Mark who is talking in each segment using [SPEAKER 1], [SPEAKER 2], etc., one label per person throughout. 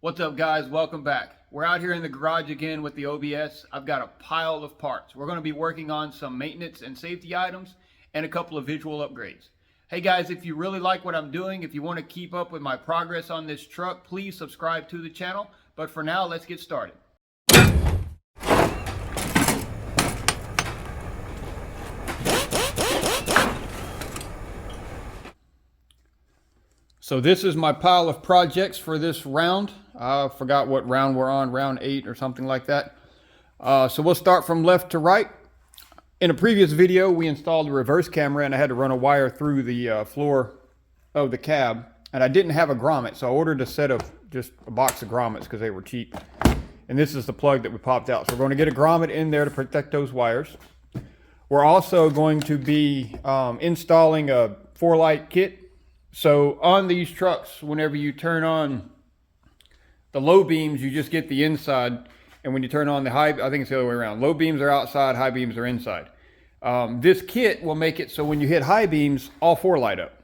[SPEAKER 1] What's up, guys? Welcome back. We're out here in the garage again with the OBS. I've got a pile of parts. We're going to be working on some maintenance and safety items and a couple of visual upgrades. Hey guys, if you really like what I'm doing, if you want to keep up with my progress on this truck, please subscribe to the channel. But for now, let's get started. So this is my pile of projects for this round. I forgot what round we're on, round 8 or something like that. So we'll start from left to right. In a previous video, we installed a reverse camera and I had to run a wire through the floor of the cab. And I didn't have a grommet, so I ordered a set of, just a box of grommets because they were cheap. And this is the plug that we popped out. So we're going to get a grommet in there to protect those wires. We're also going to be installing a 4-light kit. So on these trucks, whenever you turn on the low beams, you just get the inside. And when you turn on the high, I think it's the other way around. Low beams are outside, high beams are inside. This kit will make it so when you hit high beams, all 4 light up.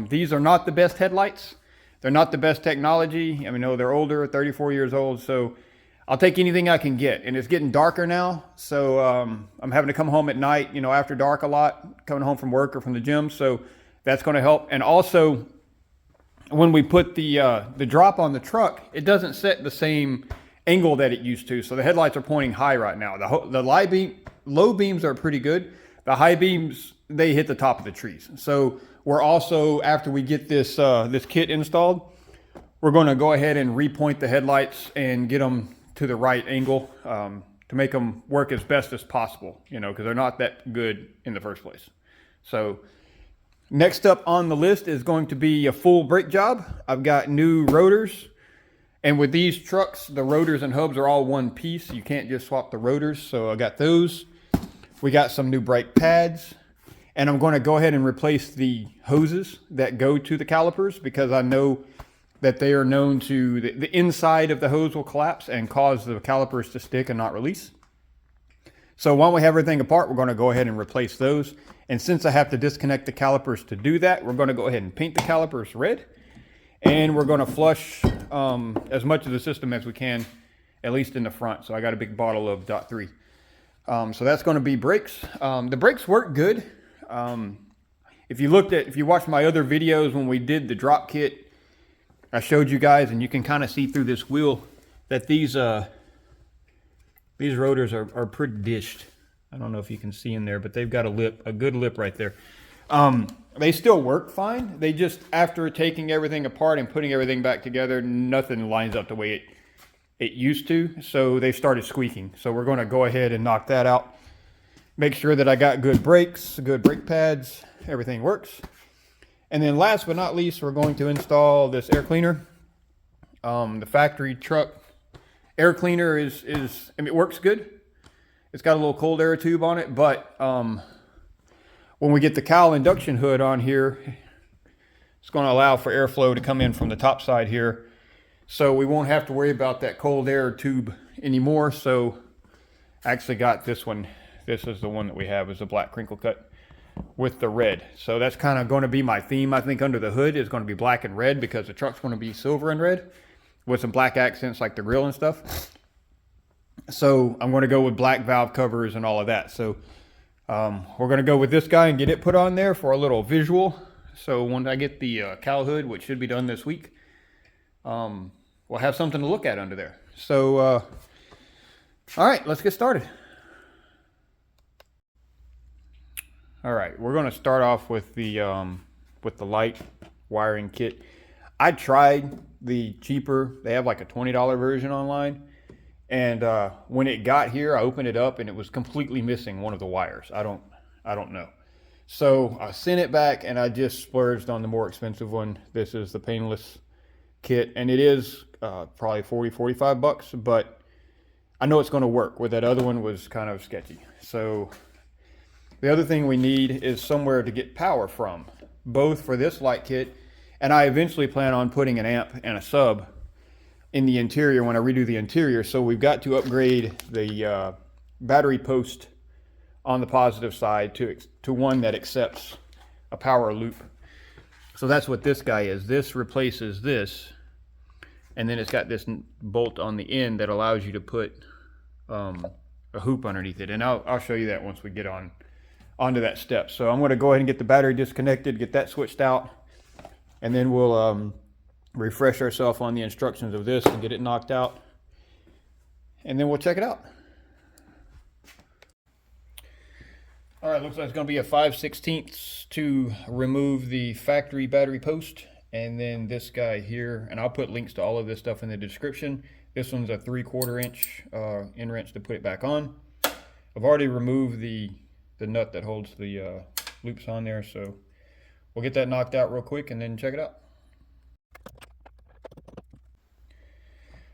[SPEAKER 1] These are not the best headlights. They're not the best technology. I mean, no, they're older, 34 years old. So I'll take anything I can get. And it's getting darker now. So I'm having to come home at night, you know, after dark a lot, coming home from work or from the gym. So that's going to help. And also, when we put the drop on the truck, it doesn't set the same angle that it used to. So the headlights are pointing high right now. The low beams are pretty good. The high beams, they hit the top of the trees. So we're also, after we get this this kit installed, we're going to go ahead and repoint the headlights and get them to the right angle to make them work as best as possible, you know, because they're not that good in the first place. So next up on the list is going to be a full brake job. I've got new rotors. And with these trucks, the rotors and hubs are all one piece. You can't just swap the rotors. So I got those. We got some new brake pads. And I'm going to go ahead and replace the hoses that go to the calipers because I know that they are known to, the inside of the hose will collapse and cause the calipers to stick and not release. So while we have everything apart, we're going to go ahead and replace those. And since I have to disconnect the calipers to do that, we're going to go ahead and paint the calipers red. And we're going to flush as much of the system as we can, at least in the front. So I got a big bottle of .3. So that's going to be brakes. The brakes work good. If you watched my other videos when we did the drop kit, I showed you guys, and you can kind of see through this wheel that these rotors are pretty dished. I don't know if you can see in there, but they've got a good lip right there. They still work fine. They just, after taking everything apart and putting everything back together, nothing lines up the way it used to. So they started squeaking. So we're going to go ahead and knock that out. Make sure that I got good brakes, good brake pads, everything works. And then last but not least, we're going to install this air cleaner. The factory truck air cleaner I mean, it works good. It's got a little cold air tube on it, but when we get the cowl induction hood on here, it's going to allow for airflow to come in from the top side here. So we won't have to worry about that cold air tube anymore. So I actually got this one. This is the one that we have, is a black crinkle cut with the red. So that's kind of going to be my theme. I think under the hood is going to be black and red because the truck's going to be silver and red with some black accents like the grill and stuff. So I'm going to go with black valve covers and all of that. So we're going to go with this guy and get it put on there for a little visual. So when I get the cowl hood, which should be done this week, we'll have something to look at under there. So, all right, let's get started. All right, we're going to start off with the light wiring kit. I tried the cheaper, they have like a $20 version online. And when it got here, I opened it up and it was completely missing one of the wires. I don't know. So I sent it back and I just splurged on the more expensive one. This is the painless kit, and it is probably 40, 45 bucks, but I know it's going to work. Where that other one was kind of sketchy. So the other thing we need is somewhere to get power from, both for this light kit, and I eventually plan on putting an amp and a sub in the interior when I redo the interior. So we've got to upgrade the battery post on the positive side to one that accepts a power loop. So that's what this guy is. This replaces this. And then it's got this bolt on the end that allows you to put a hoop underneath it. And I'll show you that once we get onto that step. So I'm going to go ahead and get the battery disconnected, get that switched out, and then we'll refresh ourselves on the instructions of this and get it knocked out. And then we'll check it out. All right, looks like it's going to be a 5/16 to remove the factory battery post. And then this guy here, and I'll put links to all of this stuff in the description. This one's a 3/4 inch end wrench to put it back on. I've already removed the nut that holds the loops on there, so we'll get that knocked out real quick and then check it out.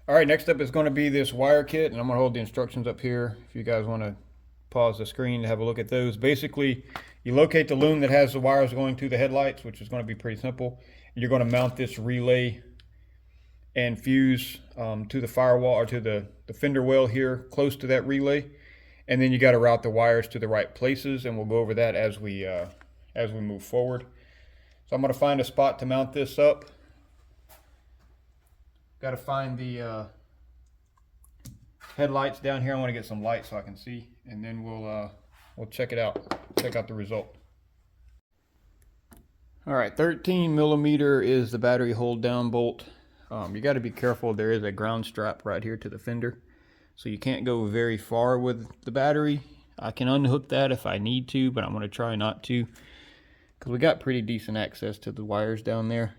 [SPEAKER 1] All right, next up is going to be this wire kit, and I'm going to hold the instructions up here if you guys want to pause the screen to have a look at those. Basically, you locate the loom that has the wires going to the headlights, which is going to be pretty simple. You're going to mount this relay and fuse to the firewall, or to the fender well here close to that relay, and then you got to route the wires to the right places, and we'll go over that as we move forward. So I'm going to find a spot to mount this up. Got to find the headlights down here. I want to get some light so I can see, and then we'll check it out, check out the result. All right, 13 millimeter is the battery hold down bolt. You got to be careful. There is a ground strap right here to the fender, so you can't go very far with the battery. I can unhook that if I need to, but I'm going to try not to, because we got pretty decent access to the wires down there.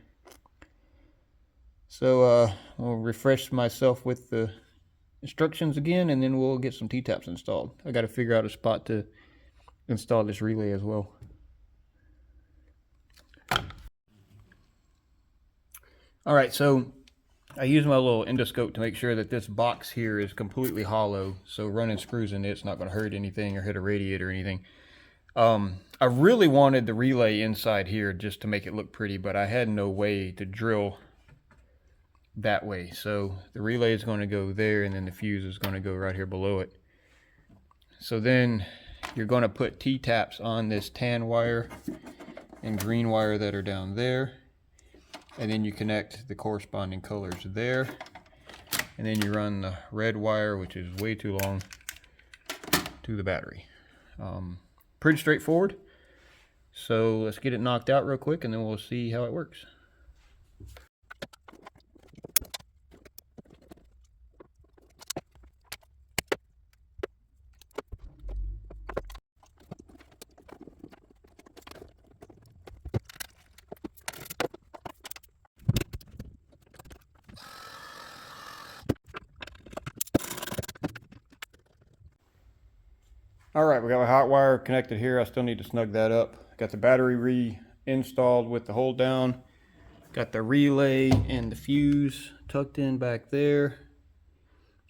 [SPEAKER 1] So I'll refresh myself with the instructions again, and then we'll get some T-taps installed. I got to figure out a spot to install this relay as well. All right, so I use my little endoscope to make sure that this box here is completely hollow, so running screws in it's not going to hurt anything or hit a radiator or anything. I really wanted the relay inside here just to make it look pretty, but I had no way to drill that way. So the relay is going to go there, and then the fuse is going to go right here below it. So then you're going to put T-taps on this tan wire and green wire that are down there. And then you connect the corresponding colors there. And then you run the red wire, which is way too long, to the battery. Pretty straightforward. So let's get it knocked out real quick, and then we'll see how it works. All right, we got a hot wire connected here. I still need to snug that up. Got the battery reinstalled with the hold down. Got the relay and the fuse tucked in back there.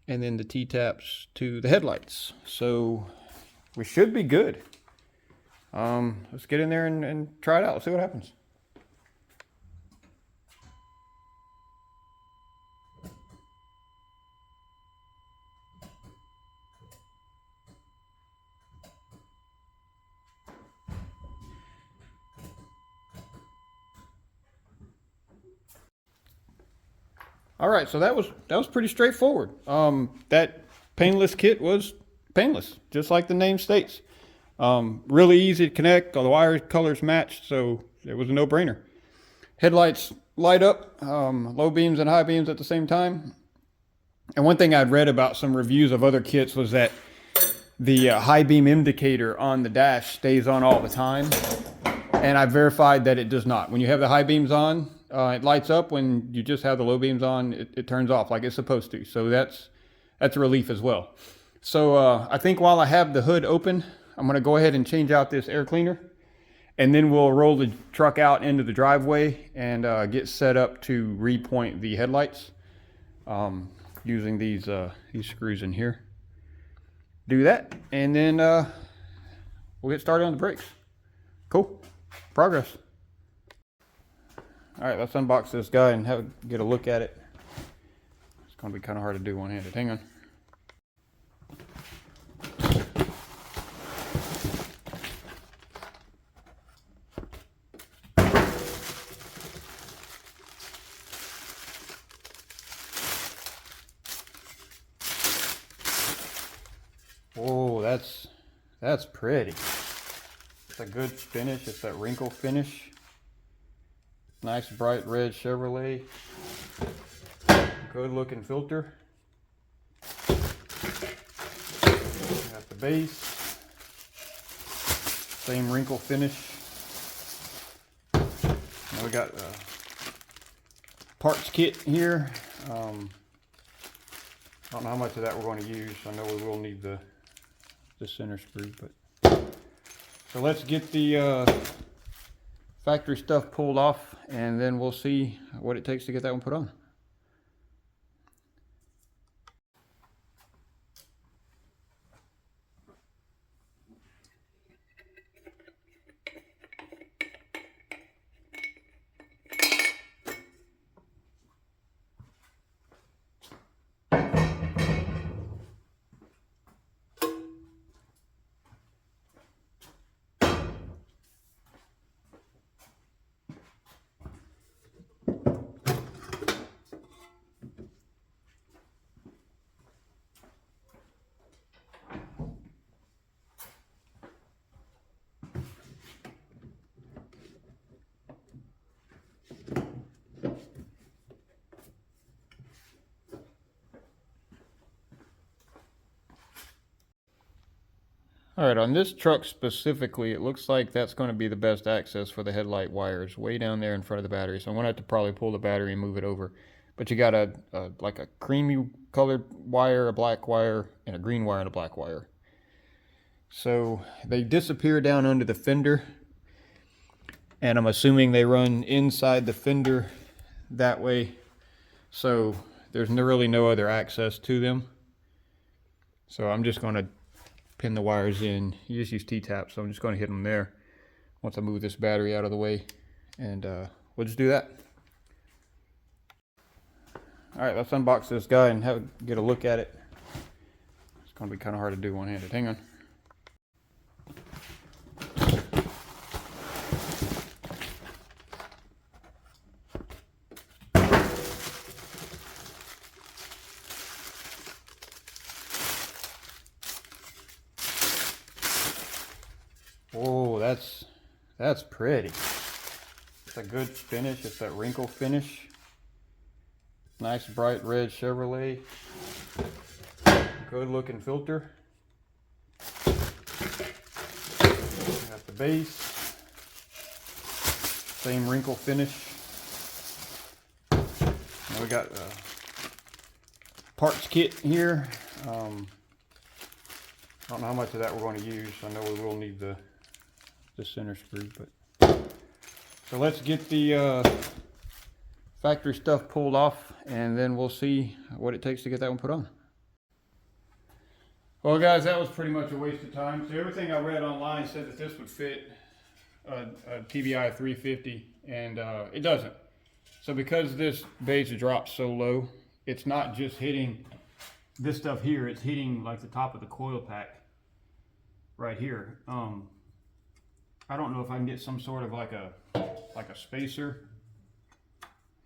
[SPEAKER 1] And then the T-taps to the headlights. So we should be good. Let's get in there and try it out. Let's see what happens. All right, so that was pretty straightforward. That painless kit was painless, just like the name states. Really easy to connect. All the wire colors matched, so it was a no-brainer. Headlights light up, low beams and high beams at the same time. And one thing I'd read about some reviews of other kits was that the high beam indicator on the dash stays on all the time. And I verified that it does not. When you have the high beams on, it lights up. When you just have the low beams on, it turns off like it's supposed to. So that's a relief as well. So I think while I have the hood open, I'm going to go ahead and change out this air cleaner. And then we'll roll the truck out into the driveway and get set up to repoint the headlights using these screws in here. Do that, and then we'll get started on the brakes. Cool. Progress. All right, let's unbox this guy and get a look at it. It's going to be kind of hard to do one-handed. Hang on. that's pretty. It's a good finish. It's that wrinkle finish. Nice bright red Chevrolet. Good looking filter. Got the base. Same wrinkle finish. Now we got a parts kit here. I don't know how much of that we're going to use. I know we will need the center screw, but so let's get the factory stuff pulled off, and then we'll see what it takes to get that one put on. All right, on this truck specifically, it looks like that's going to be the best access for the headlight wires, way down there in front of the battery. So I'm going to have to probably pull the battery and move it over. But you got like a creamy colored wire, a black wire, and a green wire and a black wire. So they disappear down under the fender, and I'm assuming they run inside the fender that way. So there's really no other access to them. So I'm just going to pin the wires in. You just use T-taps, so I'm just going to hit them there once I move this battery out of the way, and we'll just do that. All right, let's unbox this guy and get a look at it. It's going to be kind of hard to do one-handed. Hang on. Oh, that's pretty. It's a good finish. It's that wrinkle finish. Nice bright red Chevrolet. Good looking filter. Got the base. Same wrinkle finish. Now we got a parts kit here. I don't know how much of that we're going to use. I know we will need the center screw, but so let's get the factory stuff pulled off, and then we'll see what it takes to get that one put on. Well guys, that was pretty much a waste of time. So everything I read online said that this would fit a TBI 350, and it doesn't. So because this base drops so low, it's not just hitting this stuff here, it's hitting like the top of the coil pack right here. I don't know if I can get some sort of like a spacer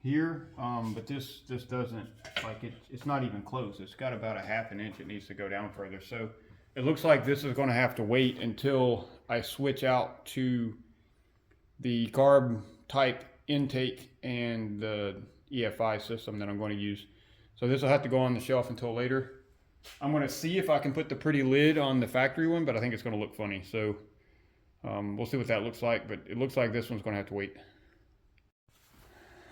[SPEAKER 1] here, but this doesn't, like, it's not even close. It's got about a ½ an inch. It needs to go down further. So it looks like this is going to have to wait until I switch out to the carb type intake and the EFI system that I'm going to use. So this will have to go on the shelf until later. I'm going to see if I can put the pretty lid on the factory one, but I think it's going to look funny. So we'll see what that looks like, but it looks like this one's going to have to wait.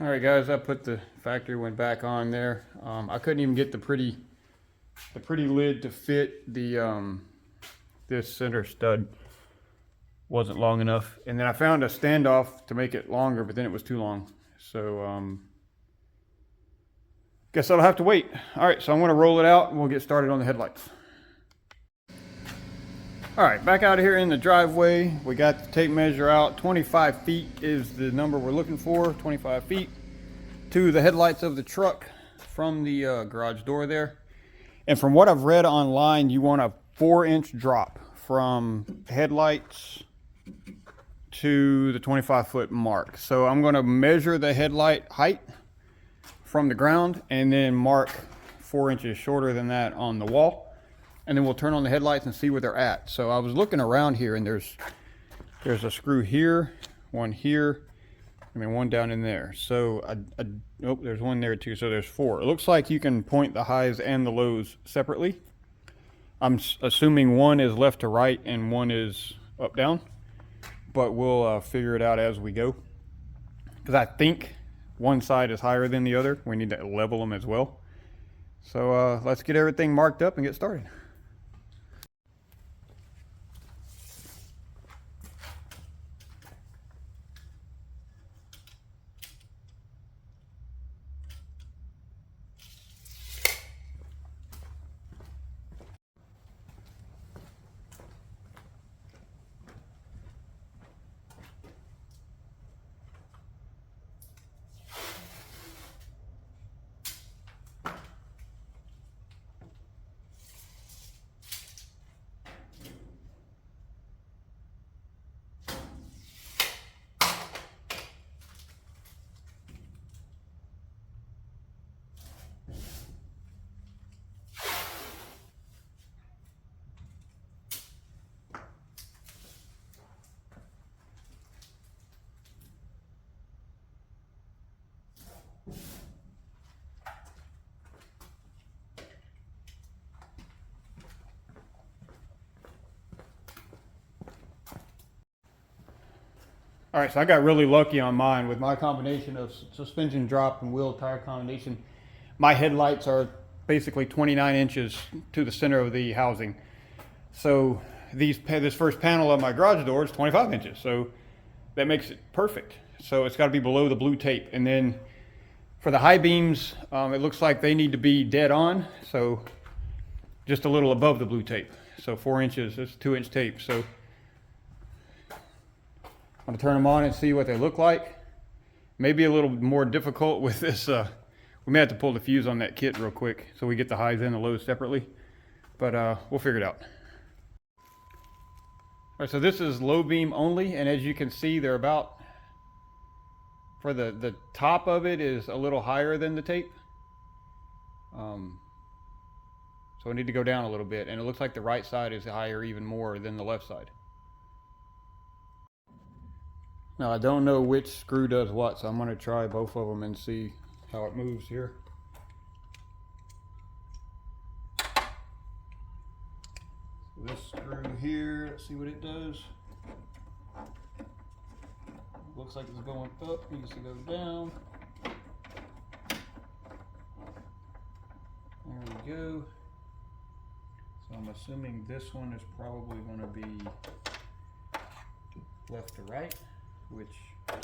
[SPEAKER 1] All right, guys, I put the factory one back on there. I couldn't even get the pretty lid to fit the this center stud. Wasn't long enough, and then I found a standoff to make it longer, but then it was too long. So guess I'll have to wait. All right, so I'm going to roll it out, and we'll get started on the headlights. All right, back out of here in the driveway. We got the tape measure out. 25 feet is the number we're looking for. 25 feet to the headlights of the truck from the garage door there. And from what I've read online, you want a 4-inch drop from headlights to the 25-foot mark. So I'm going to measure the headlight height from the ground and then mark 4 inches shorter than that on the wall. and then we'll turn on the headlights and see where they're at. So I was looking around here, and there's a screw here, one here, and then one down in there. So oh, there's one there too, so there's 4. It looks like you can point the highs and the lows separately. I'm assuming one is left to right and one is up down, but we'll figure it out as we go, because I think one side is higher than the other. We need to level them as well. So let's get everything marked up and get started. All right, so I got really lucky on mine with my combination of suspension drop and wheel tire combination. My headlights are basically 29 inches to the center of the housing. So this first panel of my garage door is 25 inches. So that makes it perfect. So it's got to be below the blue tape. And then for the high beams, it looks like they need to be dead on. So just a little above the blue tape. So 4 inches, it's 2-inch tape. So I'm going to turn them on and see what they look like. Maybe a little more difficult with this. We may have to pull the fuse on that kit real quick so we get the highs and the lows separately. But we'll figure it out. All right, so this is low beam only. And as you can see, they're about, for the top of it is a little higher than the tape. So I need to go down a little bit. And it looks like the right side is higher even more than the left side. Now I don't know which screw does what, so I'm going to try both of them and see how it moves here. So this screw here, let's see what it does. Looks like it's going up, needs to go down. There we go. So I'm assuming this one is probably going to be left to right, which I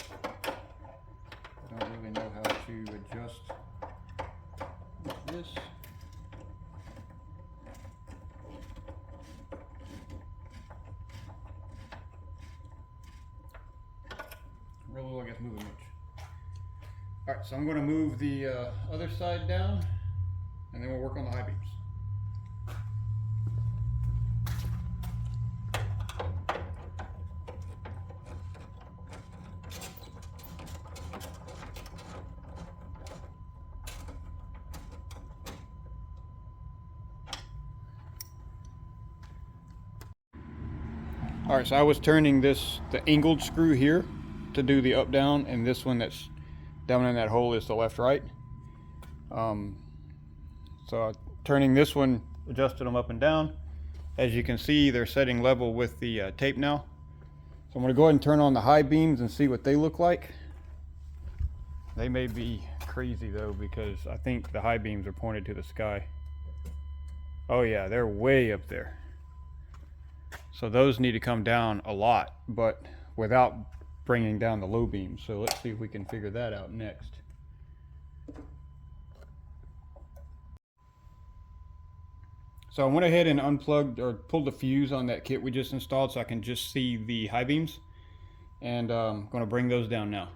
[SPEAKER 1] don't really know how to adjust with this. Really look like it's moving much. All right, so I'm going to move the other side down, and then we'll work on the high beams. All right, so I was turning the angled screw here to do the up down, and this one that's down in that hole is the left right. So turning this one, adjusted them up and down. As you can see, they're setting level with the tape now. So I'm going to go ahead and turn on the high beams and see what they look like. They may be crazy though, because I think the high beams are pointed to the sky. Oh yeah, they're way up there. So those need to come down a lot, but without bringing down the low beams. So let's see if we can figure that out next. So I went ahead and unplugged or pulled the fuse on that kit we just installed so I can just see the high beams. And I'm going to bring those down now.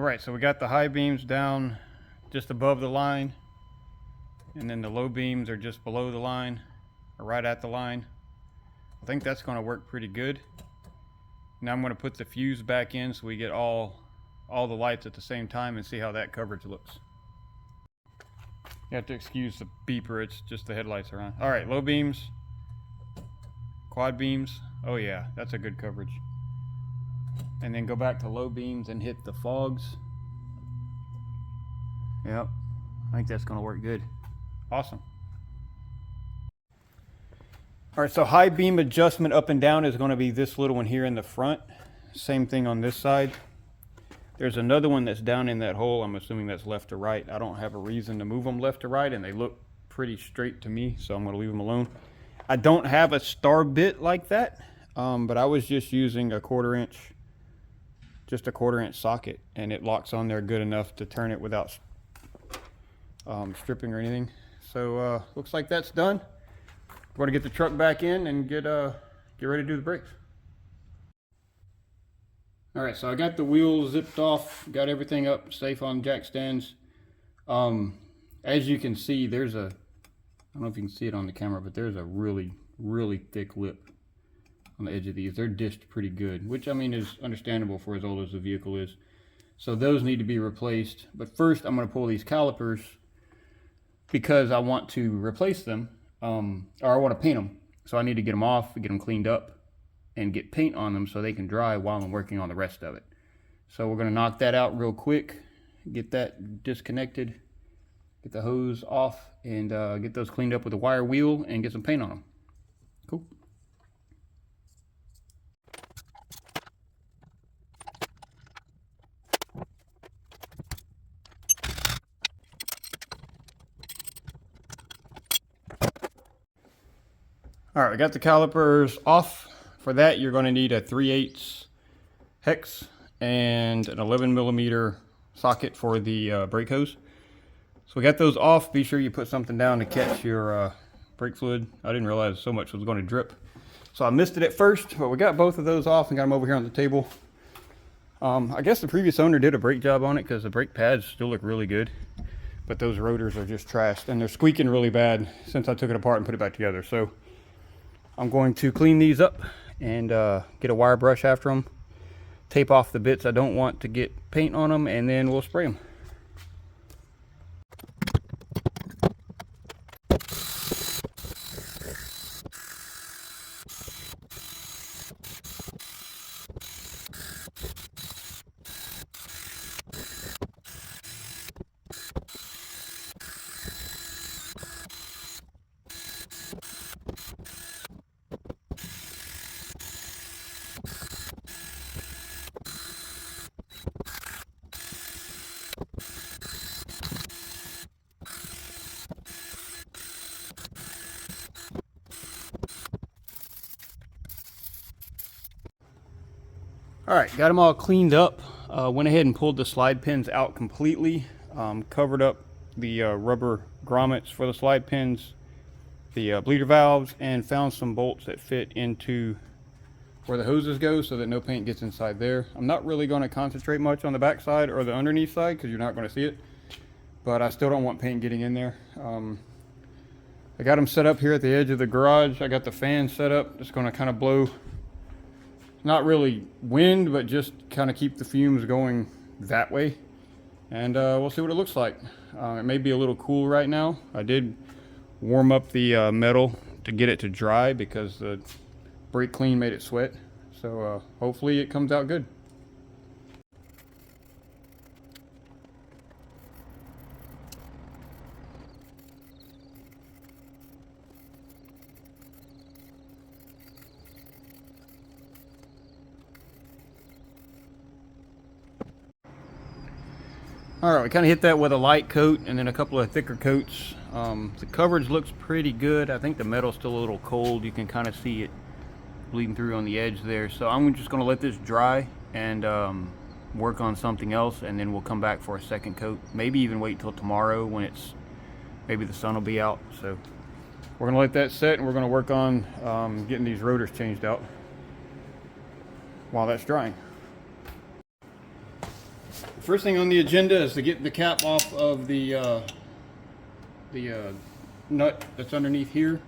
[SPEAKER 1] right, so we got the high beams down just above the line, and then the low beams are just below the line, or right at the line. I think that's going to work pretty good. Now I'm going to put the fuse back in so we get all the lights at the same time and see how that coverage looks. You have to excuse the beeper, it's just the headlights are on. Alright, low beams, quad beams. Oh yeah, that's a good coverage. And then go back to low beams and hit the fogs. Yep, I think that's going to work good. Awesome. Alright, so high beam adjustment up and down is going to be this little one here in the front. Same thing on this side. There's another one that's down in that hole. I'm assuming that's left to right. I don't have a reason to move them left to right, and they look pretty straight to me, so I'm going to leave them alone. I don't have a star bit like that, but I was just using a 1/4 inch, just a 1/4 inch socket, and it locks on there good enough to turn it without stripping or anything. So looks like that's done. We're going to get the truck back in and get ready to do the brakes. Alright, so I got the wheels zipped off, got everything up safe on jack stands. As you can see, there's a, I don't know if you can see it on the camera, but there's a really, really thick lip on the edge of these. They're dished pretty good, which I mean is understandable for as old as the vehicle is. So those need to be replaced. But first I'm going to pull these calipers because I want to replace them, or I want to paint them. So I need to get them off, get them cleaned up, and get paint on them so they can dry while I'm working on the rest of it. So we're going to knock that out real quick, get that disconnected, get the hose off, and get those cleaned up with a wire wheel and get some paint on them. Cool. Alright, we got the calipers off. For that, you're going to need a 3/8 hex and an 11mm socket for the brake hose. So we got those off. Be sure you put something down to catch your brake fluid. I didn't realize so much was going to drip. So I missed it at first, but we got both of those off and got them over here on the table. I guess the previous owner did a brake job on it because the brake pads still look really good. But those rotors are just trashed and they're squeaking really bad since I took it apart and put it back together. So I'm going to clean these up and get a wire brush after them, tape off the bits I don't want to get paint on them, and then we'll spray them. Alright, got them all cleaned up. Went ahead and pulled the slide pins out completely. Covered up the rubber grommets for the slide pins, the bleeder valves, and found some bolts that fit into where the hoses go so that no paint gets inside there. I'm not really going to concentrate much on the back side or the underneath side because you're not going to see it. But I still don't want paint getting in there. I got them set up here at the edge of the garage. I got the fan set up. Just going to kind of blow, not really wind, but just kind of keep the fumes going that way. And we'll see what it looks like. It may be a little cool right now. I did warm up the metal to get it to dry because the brake clean made it sweat. So hopefully it comes out good. Alright, we kind of hit that with a light coat and then a couple of thicker coats. The coverage looks pretty good. I think the metal's still a little cold. You can kind of see it bleeding through on the edge there. So I'm just going to let this dry and work on something else, and then we'll come back for a second coat. Maybe even wait till tomorrow when maybe the sun will be out. So we're going to let that set, and we're going to work on getting these rotors changed out while that's drying. First thing on the agenda is to get the cap off of the nut that's underneath here.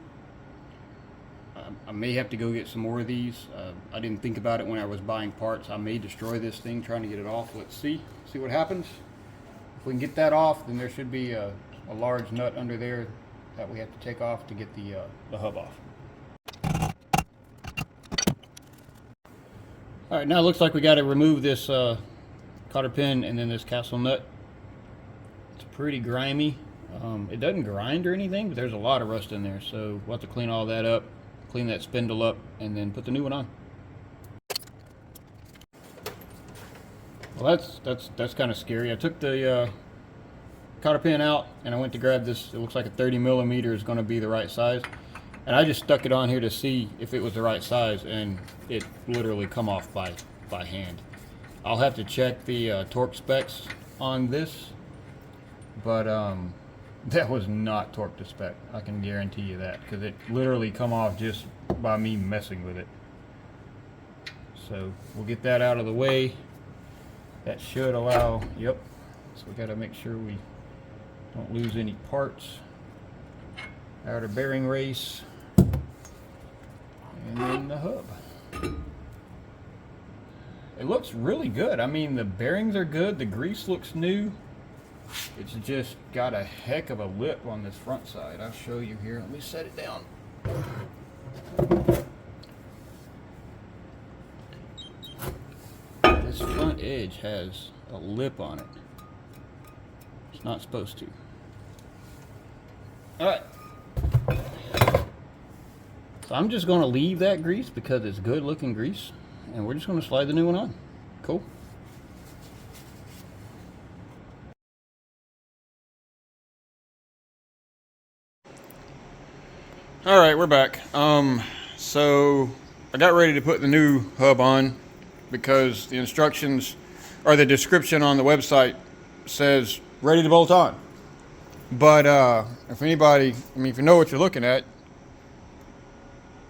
[SPEAKER 1] I may have to go get some more of these. I didn't think about it when I was buying parts. I may destroy this thing trying to get it off. Let's see what happens. If we can get that off, then there should be a large nut under there that we have to take off to get the hub off. All right, now it looks like we got to remove this cotter pin and then this castle nut. It's pretty grimy. It doesn't grind or anything, but there's a lot of rust in there, so we'll have to clean all that up, clean that spindle up, and then put the new one on. Well, that's kind of scary. I took the cotter pin out and I went to grab this. It looks like a 30 millimeter is going to be the right size, and I just stuck it on here to see if it was the right size, and it literally come off by hand. I'll have to check the torque specs on this, but that was not torque to spec. I can guarantee you that, because it literally come off just by me messing with it. So we'll get that out of the way. That should allow, yep. So we got to make sure we don't lose any parts. Outer bearing race, and then the hub. It looks really good. I mean, the bearings are good. The grease looks new. It's just got a heck of a lip on this front side. I'll show you here. Let me set it down. This front edge has a lip on it. It's not supposed to. Alright. So I'm just going to leave that grease because it's good looking grease. And we're just going to slide the new one on. Cool. All right, we're back. So I got ready to put the new hub on because the instructions or the description on the website says ready to bolt on. But if anybody, if you know what you're looking at,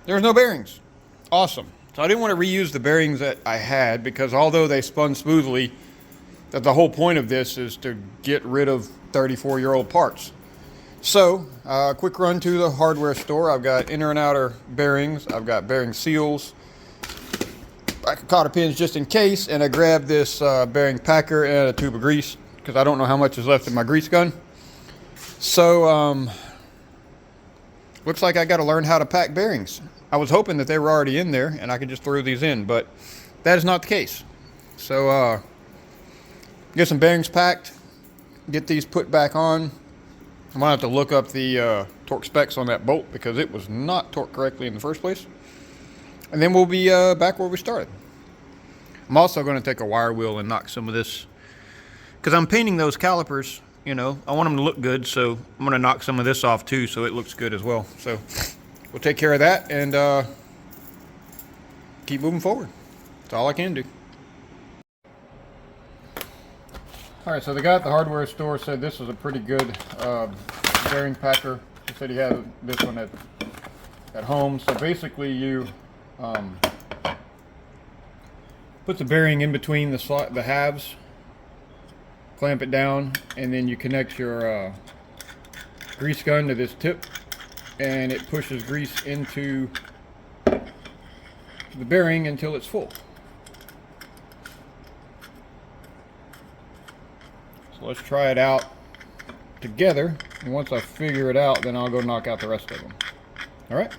[SPEAKER 1] there's no bearings. Awesome. So I didn't want to reuse the bearings that I had because although they spun smoothly, that the whole point of this is to get rid of 34-year-old parts. So, quick run to the hardware store. I've got inner and outer bearings. I've got bearing seals, cotter pins just in case, and I grabbed this bearing packer and a tube of grease because I don't know how much is left in my grease gun. So, looks like I got to learn how to pack bearings. I was hoping that they were already in there and I could just throw these in, but that is not the case. So, get some bearings packed, get these put back on. I'm gonna have to look up the torque specs on that bolt because it was not torqued correctly in the first place. And then we'll be back where we started. I'm also gonna take a wire wheel and knock some of this, because I'm painting those calipers, you know, I want them to look good, so I'm gonna knock some of this off too so it looks good as well. So we'll take care of that and keep moving forward. That's all I can do. Alright, so the guy at the hardware store said this was a pretty good bearing packer. He said he had this one at home. So basically you put the bearing in between the halves, clamp it down, and then you connect your grease gun to this tip, and it pushes grease into the bearing until it's full. So let's try it out together, and once I figure it out, then I'll go knock out the rest of them. Alright?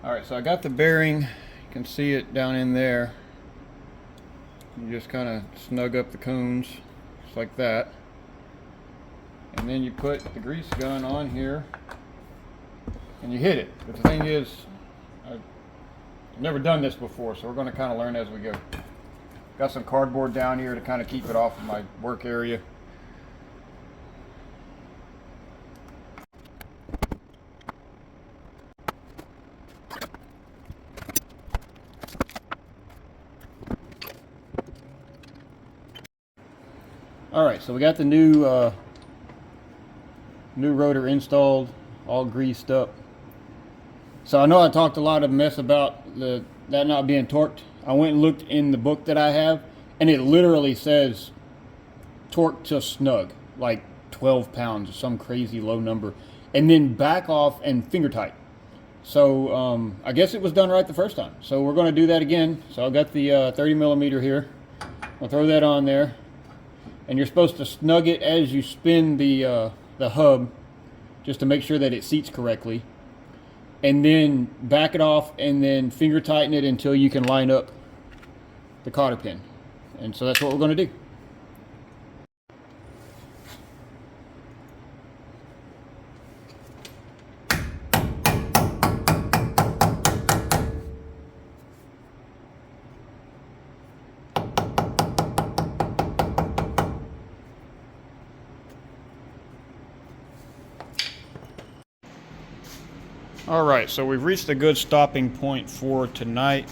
[SPEAKER 1] Alright, so I got the bearing. You can see it down in there. You just kind of snug up the cones, just like that. And then you put the grease gun on here, and you hit it. But the thing is, I've never done this before, so we're going to kind of learn as we go. Got some cardboard down here to kind of keep it off of my work area. Alright, so we got the new rotor installed, all greased up. So I know I talked a lot of mess about that not being torqued. I went and looked in the book that I have, and it literally says torque to snug, like 12 pounds or some crazy low number, and then back off and finger tight. So I guess it was done right the first time. So we're going to do that again. So I've got the 30 millimeter here. I'll throw that on there, and you're supposed to snug it as you spin the hub, just to make sure that it seats correctly, and then back it off and then finger tighten it until you can line up the cotter pin. And so that's what we're going to do. All right, so we've reached a good stopping point for tonight.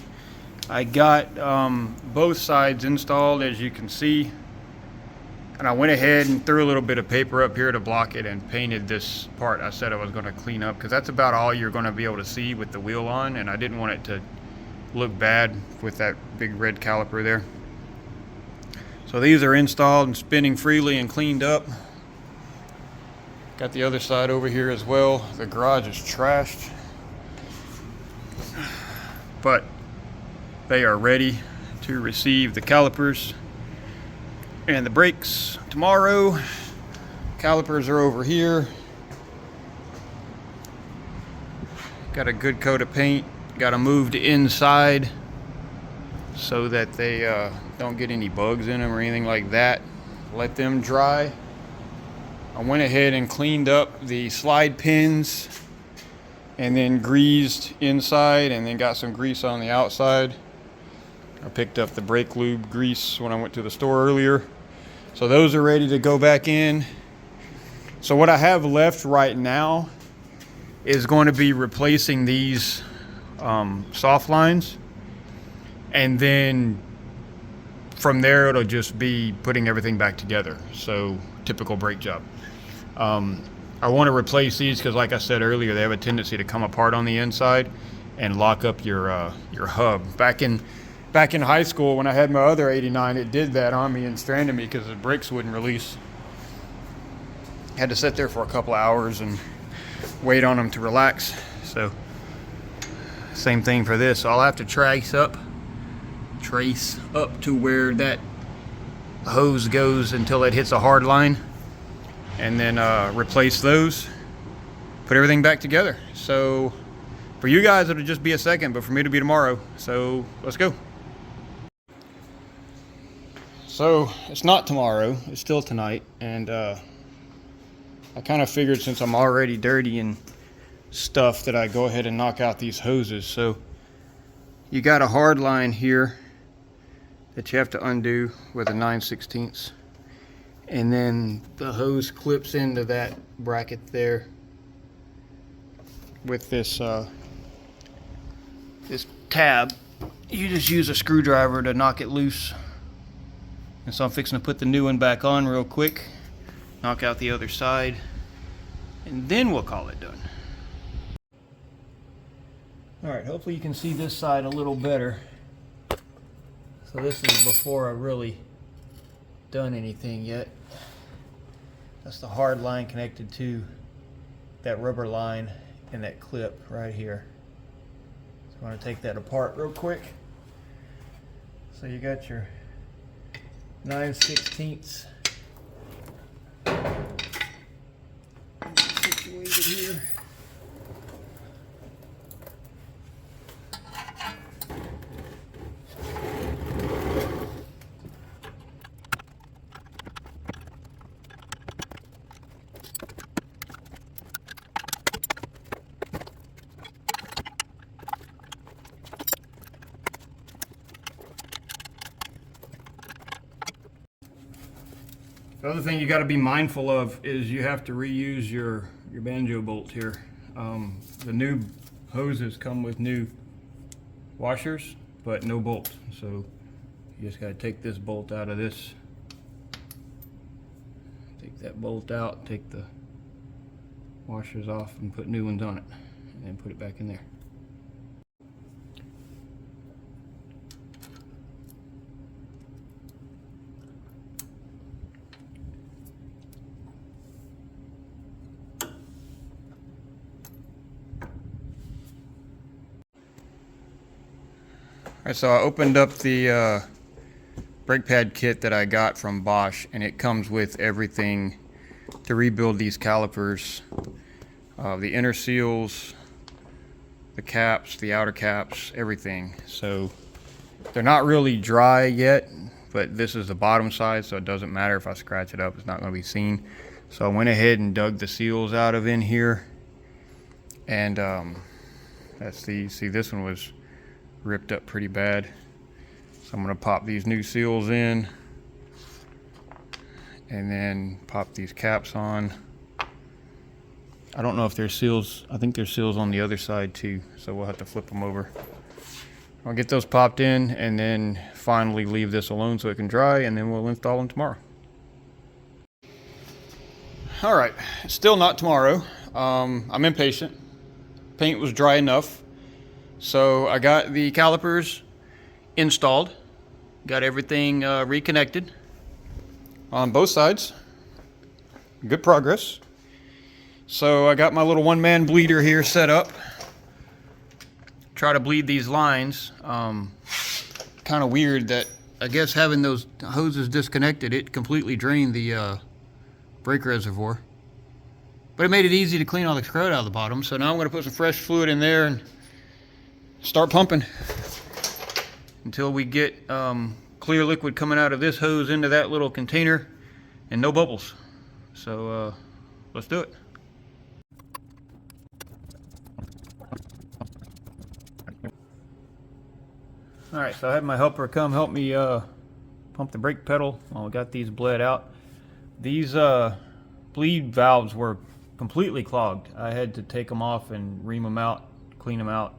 [SPEAKER 1] I got both sides installed, as you can see, and I went ahead and threw a little bit of paper up here to block it and painted this part I said I was going to clean up, because that's about all you're going to be able to see with the wheel on, and I didn't want it to look bad with that big red caliper there. So these are installed and spinning freely and cleaned up. Got the other side over here as well. The garage is trashed, but they are ready to receive the calipers and the brakes tomorrow. Calipers are over here. Got a good coat of paint. Got them moved inside so that they don't get any bugs in them or anything like that. Let them dry. I went ahead and cleaned up the slide pins and then greased inside and then got some grease on the outside. I picked up the brake lube grease when I went to the store earlier. So those are ready to go back in. So what I have left right now is going to be replacing these soft lines, and then from there it'll just be putting everything back together. So typical brake job. I want to replace these because, like I said earlier, they have a tendency to come apart on the inside and lock up your hub. Back in high school, when I had my other 89, it did that on me and stranded me because the brakes wouldn't release. Had to sit there for a couple hours and wait on them to relax. So same thing for this. I'll have to trace up to where that hose goes until it hits a hard line, and then replace those, put everything back together. So for you guys it'll just be a second, but for me it'll be tomorrow. So let's go. So it's not tomorrow, it's still tonight, and I kind of figured, since I'm already dirty and stuff, that I go ahead and knock out these hoses. So you got a hard line here that you have to undo with a 9/16, and then the hose clips into that bracket there with this this tab. You just use a screwdriver to knock it loose. And so I'm fixing to put the new one back on real quick, knock out the other side, and then we'll call it done. Alright, hopefully you can see this side a little better. So this is before I've really done anything yet. That's the hard line connected to that rubber line and that clip right here. So I'm going to take that apart real quick. So you got your 9/16 situated here. The other thing you got to be mindful of is you have to reuse your banjo bolt here. The new hoses come with new washers, but no bolt. So you just got to take this bolt out of this. Take that bolt out, take the washers off, and put new ones on it, and then put it back in there. Alright, so I opened up the brake pad kit that I got from Bosch, and it comes with everything to rebuild these calipers. The inner seals, the caps, the outer caps, everything. So they're not really dry yet, but this is the bottom side, so it doesn't matter if I scratch it up, it's not going to be seen. So I went ahead and dug the seals out of in here, and that's the, see, this one was ripped up pretty bad. So I'm going to pop these new seals in and then pop these caps on. I don't know if there's seals. I think there's seals on the other side too, so we'll have to flip them over. I'll get those popped in and then finally leave this alone so it can dry, and then we'll install them tomorrow. All right, still not tomorrow. I'm impatient. Paint was dry enough. So I got the calipers installed, got everything reconnected on both sides. Good progress. So I got my little one-man bleeder here set up. Try to bleed these lines. Kind of weird that, I guess having those hoses disconnected, it completely drained the brake reservoir. But it made it easy to clean all the crud out of the bottom. So now I'm going to put some fresh fluid in there and start pumping until we get clear liquid coming out of this hose into that little container and no bubbles. So let's do it. All right, so I had my helper come help me pump the brake pedal while we got these bled out. These bleed valves were completely clogged. I had to take them off and ream them out, clean them out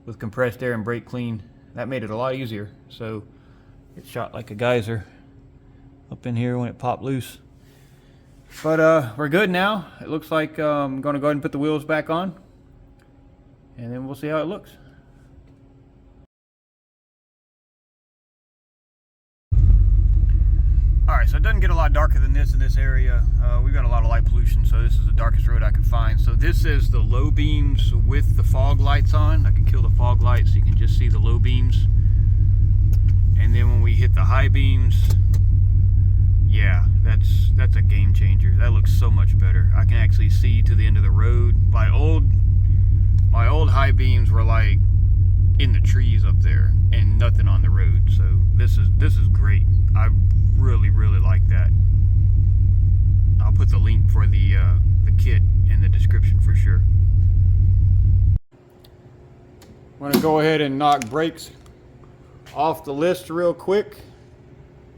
[SPEAKER 1] with compressed air and brake clean. That made it a lot easier. So it shot like a geyser up in here when it popped loose. But we're good now. It looks like I'm going to go ahead and put the wheels back on, and then we'll see how it looks. Alright, so it doesn't get a lot darker than this in this area. We've got a lot of light pollution, so this is the darkest road I could find. So this is the low beams with the fog lights on. I can kill the fog lights so you can just see the low beams. And then when we hit the high beams, yeah, that's a game changer. That looks so much better. I can actually see to the end of the road. My old high beams were like in the trees up there and nothing on the road. So this is great. I really like that. I'll put the link for the kit in the description for sure. I'm going to go ahead and knock brakes off the list real quick.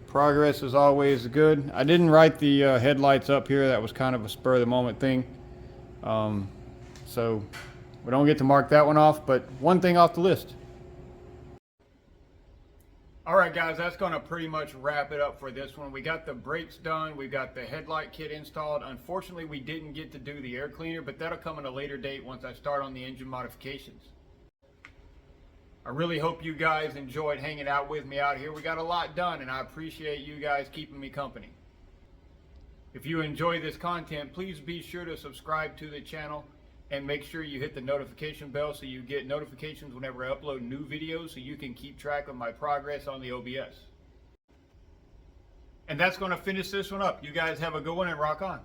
[SPEAKER 1] Progress is always good. I didn't write the headlights up here. That was kind of a spur of the moment thing. So we don't get to mark that one off, but one thing off the list. Alright guys, that's going to pretty much wrap it up for this one. We got the brakes done, we got the headlight kit installed. Unfortunately, we didn't get to do the air cleaner, but that'll come at a later date once I start on the engine modifications. I really hope you guys enjoyed hanging out with me out here. We got a lot done, and I appreciate you guys keeping me company. If you enjoy this content, please be sure to subscribe to the channel and make sure you hit the notification bell so you get notifications whenever I upload new videos, so you can keep track of my progress on the OBS. And that's going to finish this one up. You guys have a good one and rock on.